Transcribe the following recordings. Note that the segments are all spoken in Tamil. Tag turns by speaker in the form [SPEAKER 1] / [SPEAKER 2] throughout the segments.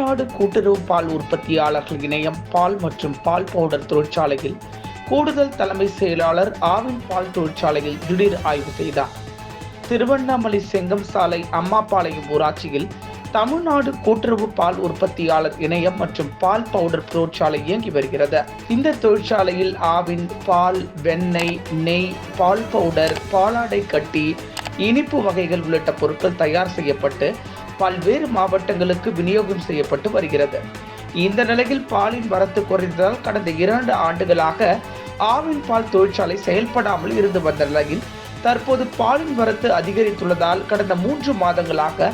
[SPEAKER 1] தமிழ்நாடு கூட்டுறவு பால் உற்பத்தியாளர்கள் இணையம் பால் மற்றும் பால் பவுடர் தொழிற்சாலையில் கூடுதல் தலைமை செயலாளர் ஆவின் பால் தொழிற்சாலையில் திடீர் ஆய்வு செய்தார். திருவண்ணாமலை செங்கம் சாலை அம்மாபாளையம் ஊராட்சியில் தமிழ்நாடு கூட்டுறவு பால் உற்பத்தியாளர் இணையம் மற்றும் பால் பவுடர் தொழிற்சாலை இயங்கி வருகிறது. இந்த தொழிற்சாலையில் ஆவின் பால், வெண்ணெய், நெய், பால் பவுடர், பாலாடை கட்டி, இனிப்பு வகைகள் உள்ளிட்ட பொருட்கள் தயார் செய்யப்பட்டு பல்வேறு மாவட்டங்களுக்கு விநியோகம் செய்யப்பட்டு வருகிறது. இந்த நிலையில் பாலின் வரத்து குறைந்ததால் கடந்த 2 ஆண்டுகளாக ஆவின் பால் தொழிற்சாலை செயல்படாமல் இருந்து வந்த நிலையில் தற்போது பாலின் வரத்து அதிகரித்துள்ளதால் கடந்த 3 மாதங்களாக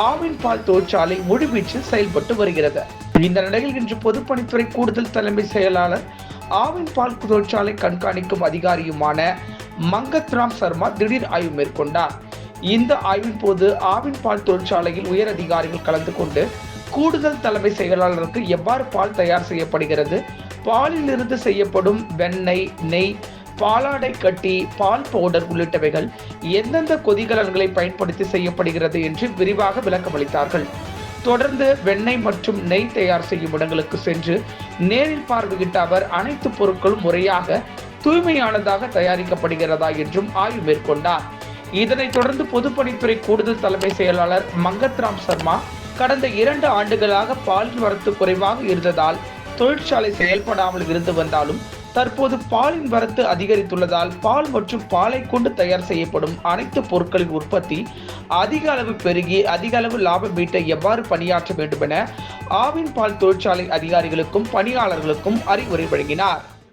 [SPEAKER 1] ஆவின் பால் தொழிற்சாலை முழுவீச்சில் செயல்பட்டு வருகிறது. இந்த நிலையில் இன்று பொதுப்பணித்துறை கூடுதல் தலைமை செயலாளர் ஆவின் பால் தொழிற்சாலை கண்காணிக்கும் அதிகாரியுமான மங்கத்ராம் சர்மா திடீர் ஆய்வு மேற்கொண்டார். இந்த ஆய்வின் போது ஆவின் பால் தொழிற்சாலையில் உயர் அதிகாரிகள் கலந்து கொண்டு கூடுதல் தலைமை செயலாளருக்கு எவ்வாறு பால் தயார் செய்யப்படுகிறது, பாலில் இருந்து செய்யப்படும் வெண்ணெய், நெய், பாலாடை கட்டி, பால் பவுடர் உள்ளிட்டவைகள் எந்தெந்த கொதிகலன்களை பயன்படுத்தி செய்யப்படுகிறது என்று விரிவாக விளக்கமளித்தார்கள். தொடர்ந்து வெண்ணெய் மற்றும் நெய் தயார் செய்யும் இடங்களுக்கு சென்று நேரில் பார்வையிட்ட அவர் அனைத்து பொருட்களும் முறையாக தூய்மையானதாக தயாரிக்கப்படுகிறதா என்றும் ஆய்வு மேற்கொண்டார். இதனைத் தொடர்ந்து பொதுப்பணித்துறை கூடுதல் தலைமை செயலாளர் மங்கத்ராம் சர்மா கடந்த 2 ஆண்டுகளாக பாலின் வரத்து குறைவாக இருந்ததால் தொழிற்சாலை செயல்படாமல் இருந்து வந்தாலும் தற்போது பாலின் வரத்து அதிகரித்துள்ளதால் பால் மற்றும் பாலை கொண்டு தயார் செய்யப்படும் அனைத்து பொருட்களின் உற்பத்தி அதிக அளவு பெருகி அதிக அளவு லாபம் ஈட்ட எவ்வாறு பணியாற்ற வேண்டும் என ஆவின் பால் தொழிற்சாலை அதிகாரிகளுக்கும் பணியாளர்களுக்கும் அறிவுரை வழங்கினார்.